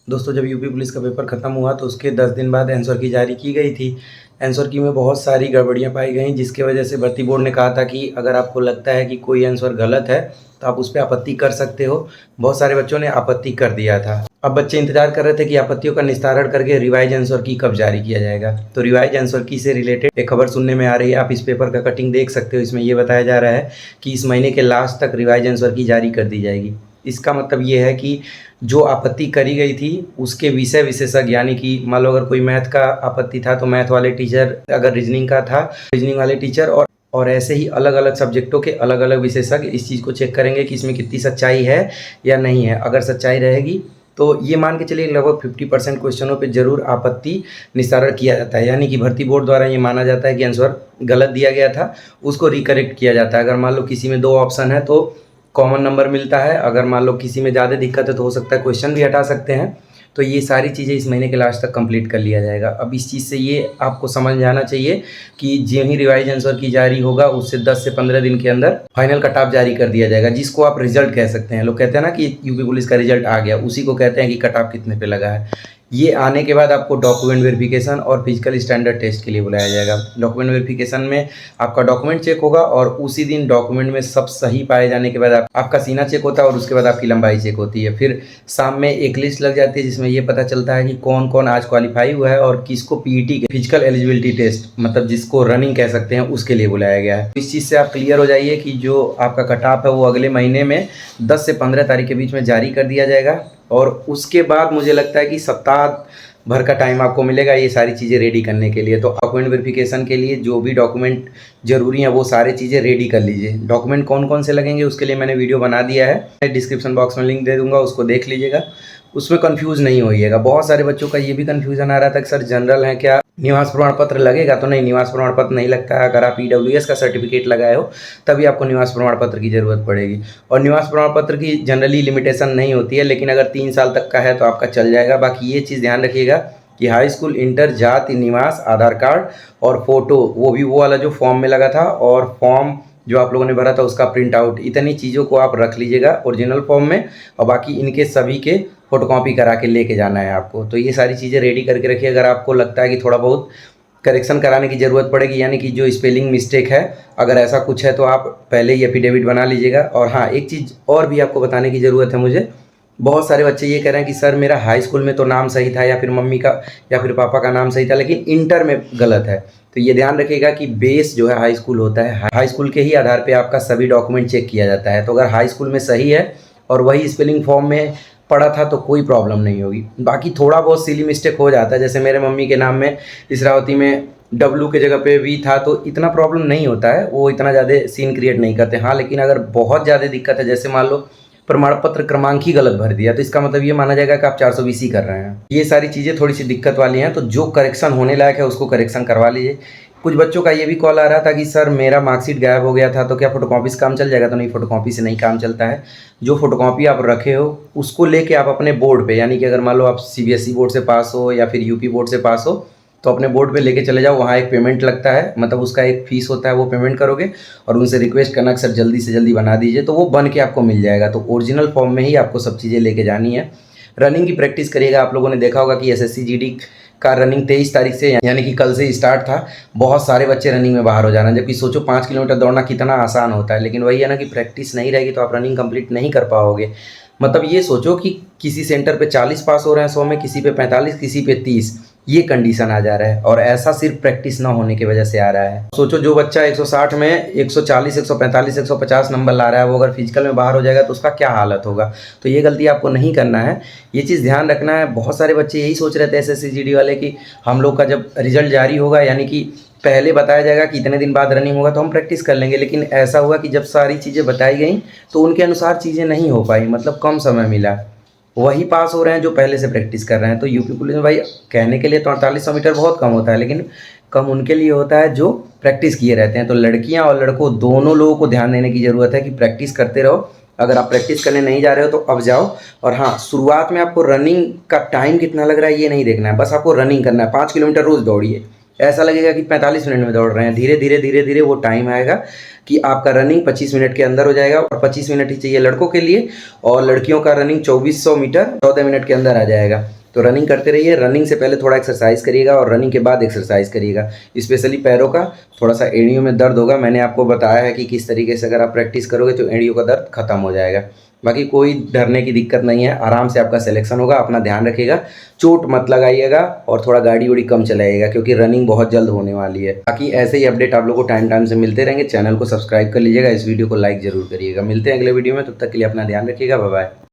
दोस्तों जब UP police का पेपर ख़त्म हुआ तो उसके 10 दिन बाद आंसर की जारी की गई थी। आंसर की में बहुत सारी गड़बड़ियाँ पाई गईं, जिसकी वजह से भर्ती बोर्ड ने कहा था कि अगर आपको लगता है कि कोई आंसर गलत है तो आप उस पे आपत्ति कर सकते हो। बहुत सारे बच्चों ने आपत्ति कर दिया था। अब बच्चे इंतज़ार कर रहे थे कि आपत्तियों का निस्तारण करके रिवाइज आंसर की कब जारी किया जाएगा। तो रिवाइज आंसर की से रिलेटेड एक खबर सुनने में आ रही है। आप इस पेपर का कटिंग देख सकते हो। इसमें ये बताया जा रहा है कि इस महीने के लास्ट तक रिवाइज आंसर की जारी कर दी जाएगी। इसका मतलब ये है कि जो आपत्ति करी गई थी उसके विषय विशेषज्ञ, यानी कि मान लो अगर कोई मैथ का आपत्ति था तो मैथ वाले टीचर, अगर रीजनिंग का था रीजनिंग वाले टीचर, और ऐसे ही अलग अलग सब्जेक्टों के अलग अलग विशेषज्ञ इस चीज़ को चेक करेंगे कि इसमें कितनी सच्चाई है या नहीं है। अगर सच्चाई रहेगी तो ये मान के चलिए लगभग 50% क्वेश्चनों पे जरूर आपत्ति निस्तारण किया जाता है, यानी कि भर्ती बोर्ड द्वारा ये माना जाता है कि आंसर गलत दिया गया था, उसको रिकरेक्ट किया जाता है। अगर मान लो किसी में 2 ऑप्शन है तो कॉमन नंबर मिलता है। अगर मान लो किसी में ज़्यादा दिक्कत है तो हो सकता है क्वेश्चन भी हटा सकते हैं। तो ये सारी चीज़ें इस महीने के लास्ट तक कंप्लीट कर लिया जाएगा। अब इस चीज़ से ये आपको समझ जाना चाहिए कि जो ही रिवाइज आंसर की जारी होगा उससे 10 से 15 दिन के अंदर फाइनल कट ऑफ जारी कर दिया जाएगा, जिसको आप रिजल्ट कह सकते हैं। लोग कहते हैं ना कि यूपी पुलिस का रिजल्ट आ गया, उसी को कहते हैं कि कट ऑफ कितने पे लगा है। ये आने के बाद आपको डॉक्यूमेंट वेरिफिकेशन और फिजिकल स्टैंडर्ड टेस्ट के लिए बुलाया जाएगा। डॉक्यूमेंट वेरिफिकेशन में आपका डॉक्यूमेंट चेक होगा और उसी दिन डॉक्यूमेंट में सब सही पाए जाने के बाद आपका सीना चेक होता है और उसके बाद आपकी लंबाई चेक होती है। फिर शाम में एक लिस्ट लग जाती है जिसमें ये पता चलता है कि कौन कौन आज क्वालिफाई हुआ है और किसको पीईटी फिजिकल एलिजिबिलिटी टेस्ट, मतलब जिसको रनिंग कह सकते हैं, उसके लिए बुलाया गया है। इस चीज़ से आप क्लियर हो जाइए कि जो आपका कट ऑफ है वो अगले महीने में 10 से 15 तारीख के बीच में जारी कर दिया जाएगा। और उसके बाद मुझे लगता है कि सप्ताह भर का टाइम आपको मिलेगा ये सारी चीज़ें रेडी करने के लिए। तो डॉक्यूमेंट वेरिफिकेशन के लिए जो भी डॉक्यूमेंट जरूरी हैं वो सारी चीज़ें रेडी कर लीजिए। डॉक्यूमेंट कौन कौन से लगेंगे उसके लिए मैंने वीडियो बना दिया है, डिस्क्रिप्शन बॉक्स में लिंक दे दूंगा, उसको देख लीजिएगा। उसमें कंफ्यूज नहीं होइएगा। बहुत सारे बच्चों का ये भी कंफ्यूजन आ रहा था कि सर जनरल है क्या, निवास प्रमाण पत्र लगेगा? तो नहीं, निवास प्रमाण पत्र नहीं लगता है। अगर आप ईडब्ल्यूएस का सर्टिफिकेट लगाए हो तभी आपको निवास प्रमाण पत्र की ज़रूरत पड़ेगी। और निवास प्रमाण पत्र की जनरली लिमिटेशन नहीं होती है, लेकिन अगर 3 साल तक का है तो आपका चल जाएगा। बाकी ये चीज़ ध्यान रखिएगा कि हाई स्कूल, इंटर, जाति, निवास, आधार कार्ड और फोटो, वो भी वो वाला जो फॉर्म में लगा था, और फॉर्म जो आप लोगों ने भरा था उसका प्रिंट आउट, इतनी चीज़ों को आप रख लीजिएगा ओरिजिनल फॉर्म में। और बाकी इनके सभी के फोटोकॉपी करा के लेके जाना है आपको। तो ये सारी चीज़ें रेडी करके रखिए। अगर आपको लगता है कि थोड़ा बहुत करेक्शन कराने की ज़रूरत पड़ेगी, यानी कि जो स्पेलिंग मिस्टेक है, अगर ऐसा कुछ है तो आप पहले ही एफिडेविट बना लीजिएगा। और हाँ, एक चीज़ और भी आपको बताने की ज़रूरत है मुझे। बहुत सारे बच्चे ये कह रहे हैं कि सर मेरा हाई स्कूल में तो नाम सही था, या फिर मम्मी का या फिर पापा का नाम सही था, लेकिन इंटर में गलत है। तो ये ध्यान रखिएगा कि बेस जो है हाई स्कूल होता है, हाई स्कूल के ही आधार पे आपका सभी डॉक्यूमेंट चेक किया जाता है। तो अगर हाई स्कूल में सही है और वही स्पेलिंग फॉर्म में पढ़ा था तो कोई प्रॉब्लम नहीं होगी। बाकी थोड़ा बहुत सिली मिस्टेक हो जाता है, जैसे मेरे मम्मी के नाम में इसरावती में डब्लू के जगह पे वी था, तो इतना प्रॉब्लम नहीं होता है, वो इतना ज़्यादा सीन क्रिएट नहीं करते। हाँ, लेकिन अगर बहुत ज़्यादा दिक्कत है, जैसे मान लो प्रमाण पत्र क्रमांक ही गलत भर दिया, तो इसका मतलब ये माना जाएगा कि आप 420 ही कर रहे हैं। ये सारी चीज़ें थोड़ी सी दिक्कत वाली हैं, तो जो करेक्शन होने लायक है उसको करेक्शन करवा लीजिए। कुछ बच्चों का ये भी कॉल आ रहा था कि सर मेरा मार्कशीट गायब हो गया था, तो क्या फोटोकॉपी से काम चल जाएगा? तो नहीं, फोटोकॉपी से नहीं काम चलता है। जो फोटोकॉपी आप रखे हो उसको लेके आप अपने बोर्ड पे, यानी कि अगर मान लो आप सीबीएसई बोर्ड से पास हो या फिर यूपी बोर्ड से पास हो, तो अपने बोर्ड पे लेके चले जाओ। वहाँ एक पेमेंट लगता है, मतलब उसका एक फ़ीस होता है, वो पेमेंट करोगे और उनसे रिक्वेस्ट करना कि सर जल्दी से जल्दी बना दीजिए, तो वो बन के आपको मिल जाएगा। तो ओरिजिनल फॉर्म में ही आपको सब चीज़ें लेके जानी है। रनिंग की प्रैक्टिस करिएगा। आप लोगों ने देखा होगा कि एसएससी जीडी का रनिंग 23 तारीख से, यानी कि कल से स्टार्ट था। बहुत सारे बच्चे रनिंग में बाहर हो जाना, जबकि सोचो 5 किलोमीटर दौड़ना कितना आसान होता है, लेकिन वही है ना कि प्रैक्टिस नहीं रहेगी तो आप रनिंग कंप्लीट नहीं कर पाओगे। मतलब ये सोचो कि किसी सेंटर पे 40 पास हो रहे हैं 100 में, किसी पे 45, किसी पे 30, ये कंडीशन आ जा रहा है, और ऐसा सिर्फ प्रैक्टिस ना होने की वजह से आ रहा है। सोचो जो बच्चा 160 में 140, 145, 150 नंबर ला रहा है, वो अगर फिजिकल में बाहर हो जाएगा तो उसका क्या हालत होगा। तो ये गलती आपको नहीं करना है, ये चीज़ ध्यान रखना है। बहुत सारे बच्चे यही सोच रहे थे एसएससी जीडी वाले कि हम लोग का जब रिजल्ट जारी होगा, यानी कि पहले बताया जाएगा कि इतने दिन बाद रनिंग होगा तो हम प्रैक्टिस कर लेंगे, लेकिन ऐसा हुआ कि जब सारी चीज़ें बताई गई तो उनके अनुसार चीज़ें नहीं हो पाई, मतलब कम समय मिला। वही पास हो रहे हैं जो पहले से प्रैक्टिस कर रहे हैं। तो यूपी पुलिस में भाई कहने के लिए तो 4800 मीटर बहुत कम होता है, लेकिन कम उनके लिए होता है जो प्रैक्टिस किए रहते हैं। तो लड़कियां और लड़कों दोनों लोगों को ध्यान देने की ज़रूरत है कि प्रैक्टिस करते रहो। अगर आप प्रैक्टिस करने नहीं जा रहे हो तो अब जाओ। और हाँ, शुरुआत में आपको रनिंग का टाइम कितना लग रहा है ये नहीं देखना है, बस आपको रनिंग करना है। 5 किलोमीटर रोज़ दौड़िए, ऐसा लगेगा कि 45 मिनट में दौड़ रहे हैं। धीरे धीरे धीरे धीरे वो टाइम आएगा कि आपका रनिंग 25 मिनट के अंदर हो जाएगा। और 25 मिनट ही चाहिए लड़कों के लिए, और लड़कियों का रनिंग 2400 मीटर 14 मिनट के अंदर आ जाएगा। तो रनिंग करते रहिए। रनिंग से पहले थोड़ा एक्सरसाइज करिएगा और रनिंग के बाद एक्सरसाइज करिएगा। स्पेशली पैरों का थोड़ा सा एड़ियों में दर्द होगा, मैंने आपको बताया है कि किस तरीके से अगर आप प्रैक्टिस करोगे तो एड़ियों का दर्द खत्म हो जाएगा। बाकी कोई डरने की दिक्कत नहीं है, आराम से आपका सिलेक्शन होगा। अपना ध्यान रखिएगा, चोट मत लगाइएगा और थोड़ा गाड़ी उड़ी कम चलाइएगा क्योंकि रनिंग बहुत जल्द होने वाली है। बाकी ऐसे ही अपडेट आप लोगों को टाइम टाइम से मिलते रहेंगे। चैनल को सब्सक्राइब कर लीजिएगा, इस वीडियो को लाइक जरूर करिएगा। मिलते हैं अगले वीडियो में, तब तक के लिए अपना ध्यान रखिएगा। Bye bye.